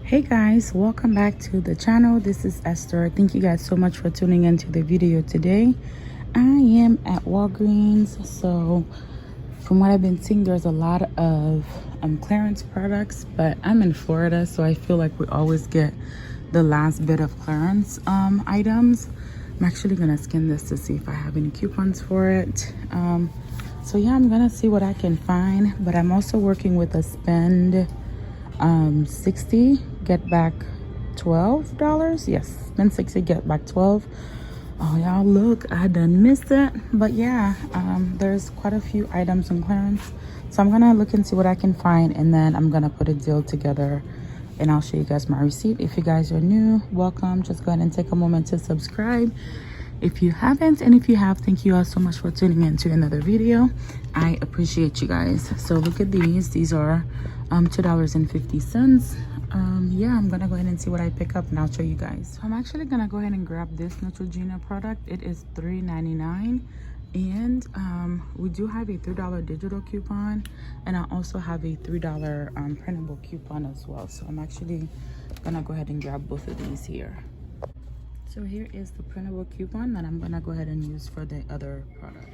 Hey guys, welcome back to the channel. This is Esther. Thank you guys so much for tuning into the video today. I am at Walgreens. So from what I've been seeing, there's a lot of clearance products, but I'm in Florida, so I feel like we always get the last bit of clearance items. I'm actually gonna scan this to see if I have any coupons for it. So yeah, I'm gonna see what I can find, but I'm also working with a spend 60 get back $12. Yes, spend 60 get back 12. Oh y'all, look, I done missed it. But yeah, there's quite a few items on clearance, so I'm gonna look and see what I can find, and then I'm gonna put a deal together and I'll show you guys my receipt. If you guys are new, welcome. Just go ahead and take a moment to subscribe if you haven't, and if you have, thank you all so much for tuning in to another video. I appreciate you guys. So look at these are $2.50. Yeah, I'm gonna go ahead and see what I pick up and I'll show you guys. So I'm actually gonna go ahead and grab this Neutrogena product. It is $3.99, and we do have a $3 digital coupon, and I also have a $3 printable coupon as well. So I'm actually gonna go ahead and grab both of these here. So here is the printable coupon that I'm gonna go ahead and use for the other product.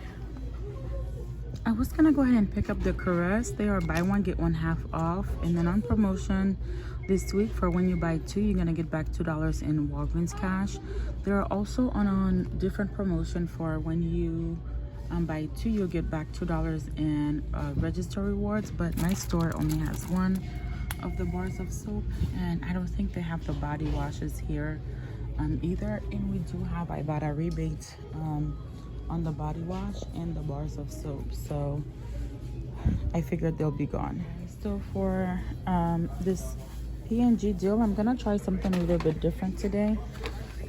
I was gonna go ahead and pick up the Caress. They are buy one get one half off, and then on promotion this week for when you buy two, you're gonna get back $2 in Walgreens cash. They're also on different promotion for when you buy two, you'll get back $2 in register rewards. But my store only has one of the bars of soap, and I don't think they have the body washes here either. And we do have Ibotta rebate on the body wash and the bars of soap, so I figured they'll be gone. So for this P&G deal, I'm gonna try something a little bit different today.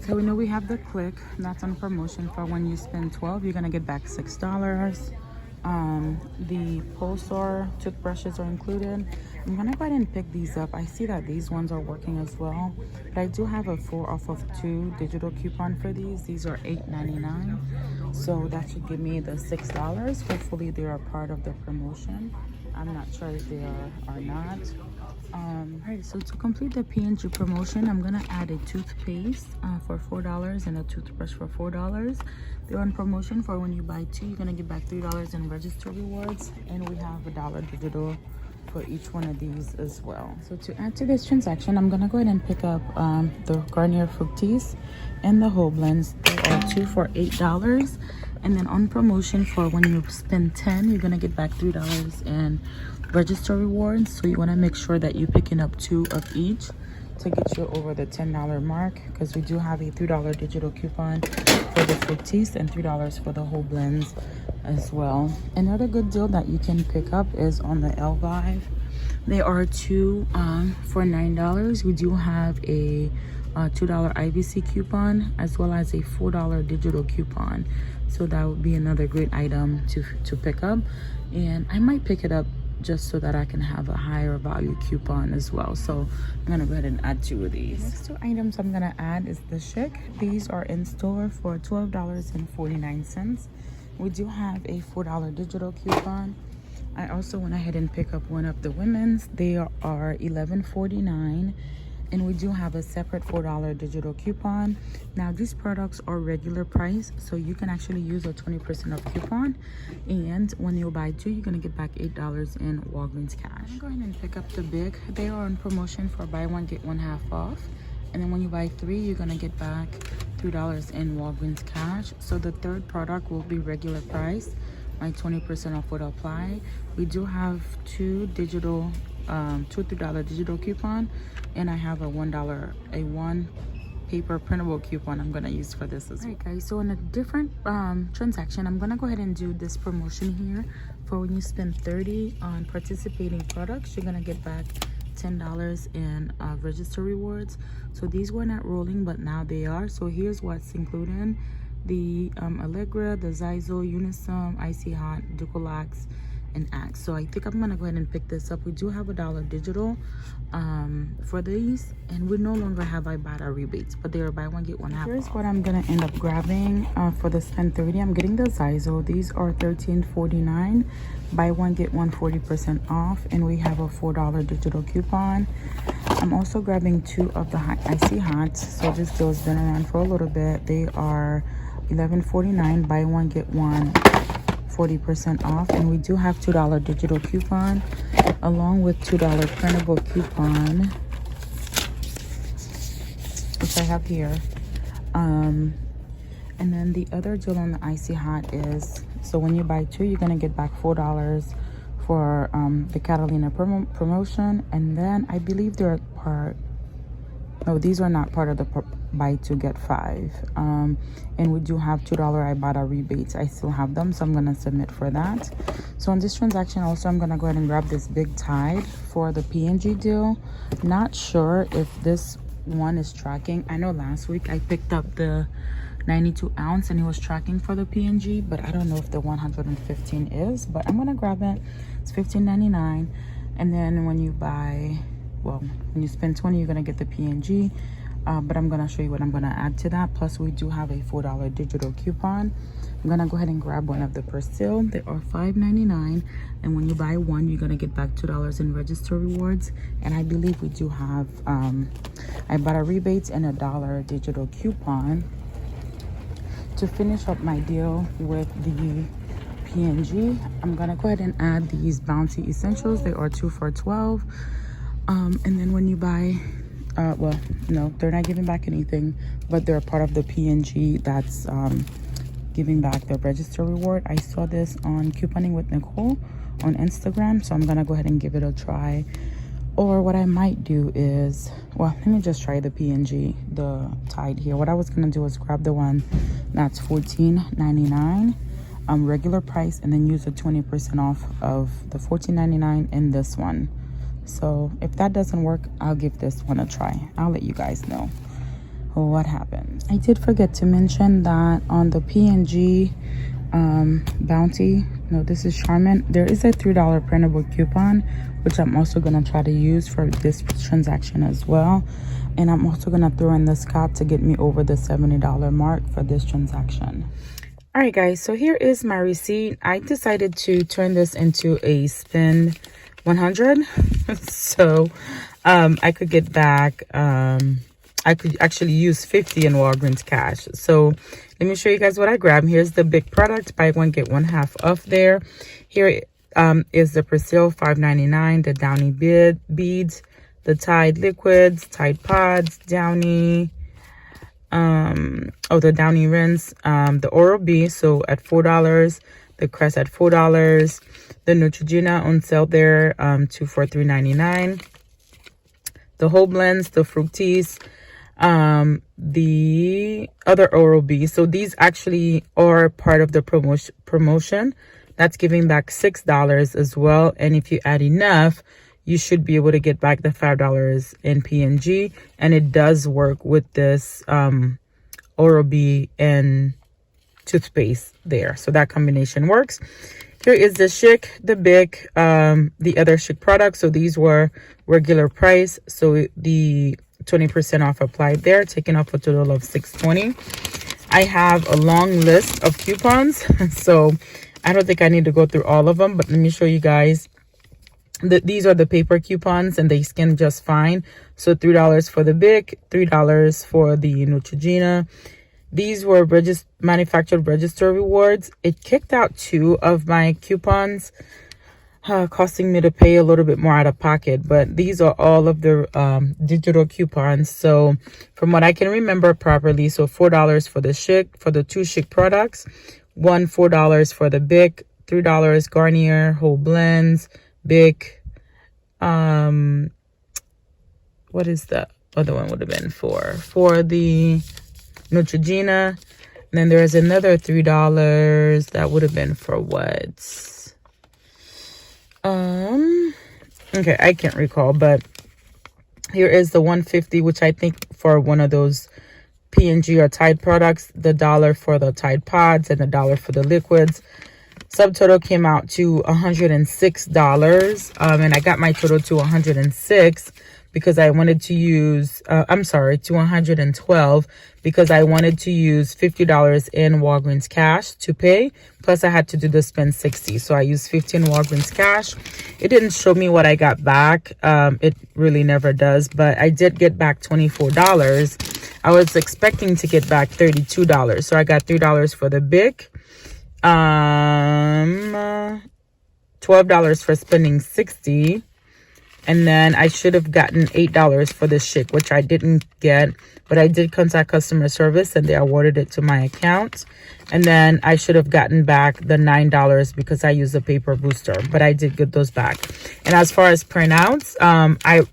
So we know we have the Click, that's on promotion for when you spend 12, you're gonna get back $6. The Pulsar toothbrushes are included. I'm gonna go ahead and pick these up. I see that these ones are working as well, but I do have a 4 off of 2 digital coupon for these. These are $8.99, so that should give me the $6. Hopefully they are part of the promotion. I'm not sure if they are or not. Alright, so to complete the P&G promotion, I'm gonna add a toothpaste for $4 and a toothbrush for $4. They're on promotion for when you buy two, you're gonna get back $3 in register rewards, and we have $1 digital for each one of these as well. So to add to this transaction, I'm gonna go ahead and pick up the Garnier Fructis and the Whole Blends. They are two for $8, and then on promotion for when you spend 10, you're gonna get back $3 in register rewards. So you want to make sure that you're picking up 2 of each to get you over the $10 mark, because we do have a $3 digital coupon for the Fructis and $3 for the Whole Blends as well. Another good deal that you can pick up is on the Elvive. They are 2 for $9. We do have a $2 IVC coupon as well as a $4 digital coupon, so that would be another great item to pick up, and I might pick it up just so that I can have a higher value coupon as well. So I'm gonna go ahead and add 2 of these. Next 2 items I'm gonna add is the Chic. These are in store for $12.49. We do have a $4 digital coupon. I also went ahead and picked up one of the women's. They are $11.49, and we do have a separate $4 digital coupon. Now these products are regular price, so you can actually use a 20% off coupon, and when you buy 2, you're gonna get back $8 in Walgreens cash. I'm going and pick up the Big. They are on promotion for buy one get one half off, and then when you buy 3, you're gonna get back $3 in Walgreens cash. So the third product will be regular price. My 20% off would apply. We do have 2 digital $2 digital coupon, and I have a $1 paper printable coupon I'm gonna use for this as well. Alright guys, so in a different transaction, I'm gonna go ahead and do this promotion here for when you spend 30 on participating products, you're gonna get back $10 in register rewards. So these were not rolling, but now they are. So here's what's included: the Allegra, the Zyzol, Unisum, Icy Hot, Ducolax, and Axe. So I think I'm gonna go ahead and pick this up. We do have $1 digital for these, and we no longer have Ibotta rebates, but they are buy one get one half. Here's what I'm gonna end up grabbing for the spend 30. I'm getting the Zyzol. These are $13.49. Buy one get one 40% off, and we have a $4 digital coupon. I'm also grabbing 2 of the icy hot. So this deal has been around for a little bit. They are $11.49. Buy one get one 40% off, and we do have $2 digital coupon along with $2 printable coupon, which I have here. And then the other deal on the icy hot is, so when you buy 2, you're gonna get back $4 for the Catalina promotion. And then I believe they're no, these are not part of the buy 2 get 5. And we do have $2 Ibotta rebates. I still have them, so I'm gonna submit for that. So on this transaction also, I'm gonna go ahead and grab this big Tide for the P&G deal. Not sure if this one is tracking. I know last week I picked up the 92 ounce and it was tracking for the P&G, but I don't know if the 115 is, but I'm gonna grab it. It's $15.99. And then when you buy, well, when you spend 20, you're gonna get the P&G, but I'm gonna show you what I'm gonna add to that. Plus we do have a $4 digital coupon. I'm gonna go ahead and grab one of the Persil. They are $5.99, and when you buy one, you're gonna get back $2 in register rewards. And I believe we do have Ibotta rebates and $1 digital coupon. To finish up my deal with the P&G, I'm gonna go ahead and add these Bounty Essentials. They are 2 for $12. And then when you buy, well, no, they're not giving back anything, but they're part of the P&G that's giving back the register reward. I saw this on Couponing with Nicole on Instagram, so I'm gonna go ahead and give it a try. Or what I might do is, well, let me just try the P&G, the Tide here. What I was gonna do is grab the one that's $14.99 regular price, and then use the 20% off of the $14.99 in this one. So if that doesn't work, I'll give this one a try. I'll let you guys know what happens. I did forget to mention that on the P&G Bounty, no, this is Charmin, there is a $3 printable coupon, which I'm also gonna try to use for this transaction as well. And I'm also gonna throw in the Scott to get me over the $70 mark for this transaction. All right, guys, so here is my receipt. I decided to turn this into a spend 100. So I could get back, I could actually use 50 in Walgreens cash. So let me show you guys what I grabbed. Here's the big product, buy one get one half off there. Here is the Persil $5.99, the Downy beads, the Tide liquids, Tide pods, Downy, the Downy rinse, the Oral-B, so at $4, the Crest at $4, the Neutrogena on sale there, 2 for $3.99, the whole blends, the Fructis, the other Oral-B. So these actually are part of the promotion. That's giving back $6 as well. And if you add enough, you should be able to get back the $5 in P&G. And it does work with this Oral-B and toothpaste there. So that combination works. Here is the Schick, the Bic, the other Schick products. So these were regular price. So the 20% off applied there, taking off a total of $6.20. I have a long list of coupons, so I don't think I need to go through all of them, but let me show you guys. These are the paper coupons, and they scan just fine. So $3 for the Bic, $3 for the Neutrogena. These were manufactured register rewards. It kicked out 2 of my coupons, costing me to pay a little bit more out of pocket, but these are all of the digital coupons. So from what I can remember properly, so $4 for the Schick, for the 2 Schick products, $4 for the Bic, $3 Garnier whole blends, Bic, what is the other one would have been for the Neutrogena. And then there's another $3 that would have been for what? Okay, I can't recall, but here is the 150, which I think for one of those P&G or Tide products, the $1 for the Tide pods and the $1 for the liquids. Subtotal came out to $106, and I got my total to $106 because I wanted to use, I'm sorry, to 112 because I wanted to use $50 in Walgreens cash to pay. Plus I had to do the spend 60. So I used 15 Walgreens cash. It didn't show me what I got back. It really never does, but I did get back $24. I was expecting to get back $32. So I got $3 for the BIC. $12 for spending 60, and then I should have gotten $8 for the shake, which I didn't get, but I did contact customer service and they awarded it to my account. And then I should have gotten back the $9 because I used a paper booster, but I did get those back. And as far as printouts, I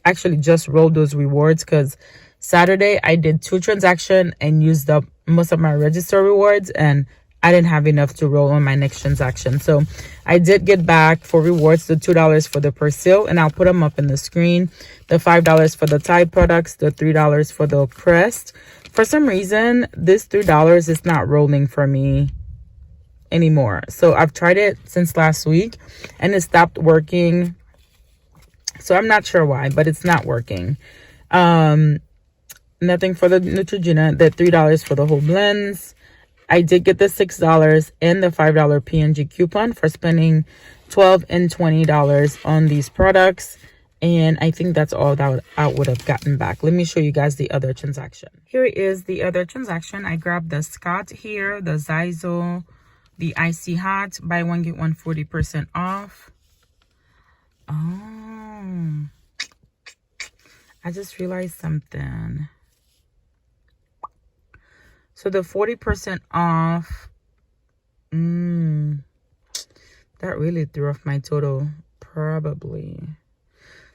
actually just rolled those rewards because Saturday I did 2 transactions and used up most of my register rewards, and I didn't have enough to roll on my next transaction. So I did get back for rewards the $2 for the Persil, and I'll put them up in the screen. The $5 for the Tide products, the $3 for the Crest. For some reason, this $3 is not rolling for me anymore. So I've tried it since last week and it stopped working. So I'm not sure why, but it's not working. Nothing for the Neutrogena, the $3 for the whole blends. I did get the $6 and the $5 P&G coupon for spending $12 and $20 on these products. And I think that's all that I would have gotten back. Let me show you guys the other transaction. Here is the other transaction. I grabbed the Scott here, the Zyzol, the Icy Hot, buy one, get one 40% off. Oh, I just realized something. So the 40% off, that really threw off my total, probably.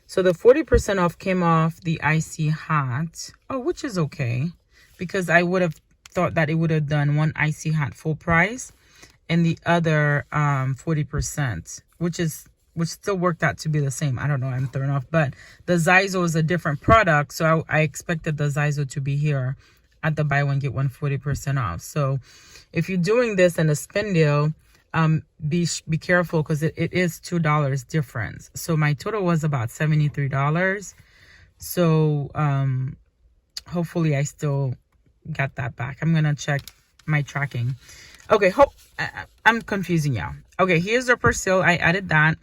So the 40% off came off the Icy Hot, which is okay, because I would have thought that it would have done one Icy Hot full price and the other 40%, which still worked out to be the same. I don't know, I'm thrown off, but the Zyzol is a different product, so I expected the Zyzol to be here at the buy one get one 40% off. So if you're doing this in a spend deal, be careful, because it is $2 difference. So my total was about $73. So hopefully I still got that back. I'm gonna check my tracking. Okay, I'm confusing y'all. Okay, here's the Persil. I added that.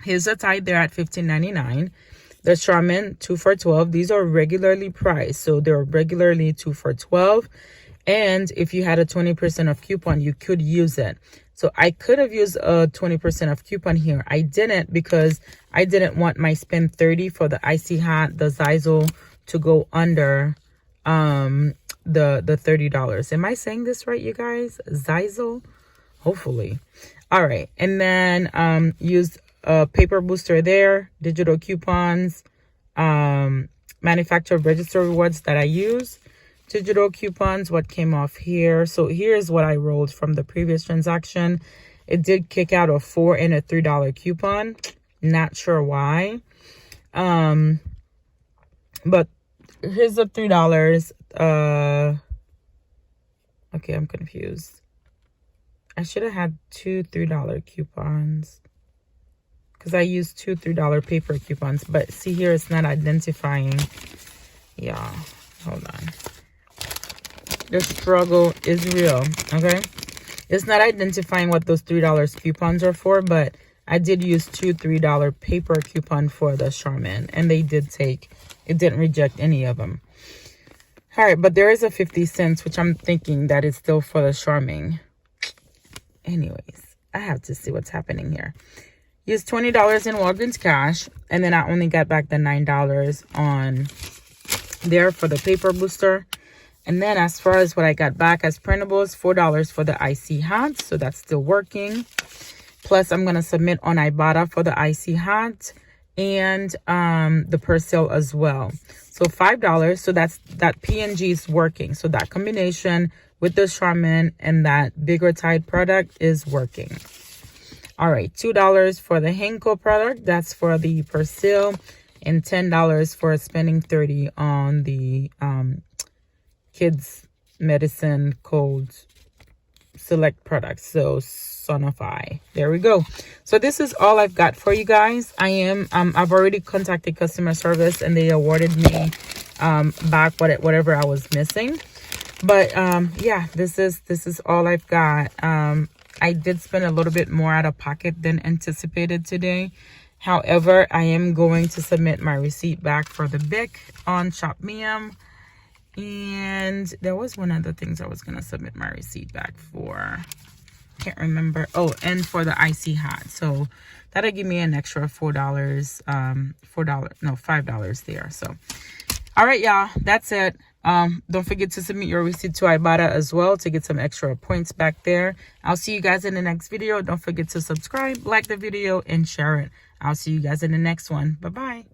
Here's the Tide there at $15.99. The Charmin 2 for $12. These are regularly priced, so they're regularly 2 for $12. And if you had a 20% off coupon, you could use it. So I could have used a 20% off coupon here. I didn't, because I didn't want my spend 30 for the Icy Hot, the Zyzol, to go under the $30. Am I saying this right, you guys? Zyzol? Hopefully. All right. And then used a paper booster there, digital coupons, manufacturer register rewards that I use, digital coupons, what came off here. So here's what I rolled from the previous transaction. It did kick out a $4 and a $3 coupon. Not sure why. But here's the $3. Okay, I'm confused. I should have had 2 $3 coupons, because I used 2 $3 paper coupons. But see here, it's not identifying. Yeah, hold on. The struggle is real, okay? It's not identifying what those $3 coupons are for, but I did use 2 $3 paper coupon for the Charmin, and they did take, it didn't reject any of them. All right, but there is a 50 cents, which I'm thinking that is still for the Charmin. Anyways, I have to see what's happening here. Used $20 in Walgreens cash, and then I only got back the $9 on there for the paper booster. And then as far as what I got back as printables, $4 for the Icy Hot, so that's still working. Plus I'm going to submit on Ibotta for the Icy Hot and the Persil as well. So $5, so that P&G is working. So that combination with the Charmin and that bigger Tide product is working. All right, $2 for the Henko product, that's for the Persil, and $10 for spending $30 on the kids medicine cold select products. So Sonify, there we go. So this is all I've got for you guys. I've already contacted customer service and they awarded me back whatever I was missing. But yeah, this is all I've got. I did spend a little bit more out of pocket than anticipated today. However, I am going to submit my receipt back for the BIC on ShopMium. And there was one other thing I was going to submit my receipt back for. Can't remember. Oh, and for the icy hot. So that'll give me an extra $5 there. So all right, y'all, that's it. Don't forget to submit your receipt to Ibotta as well to get some extra points back there. I'll see you guys in the next video. Don't forget to subscribe, like the video, and share it. I'll see you guys in the next one. Bye-bye.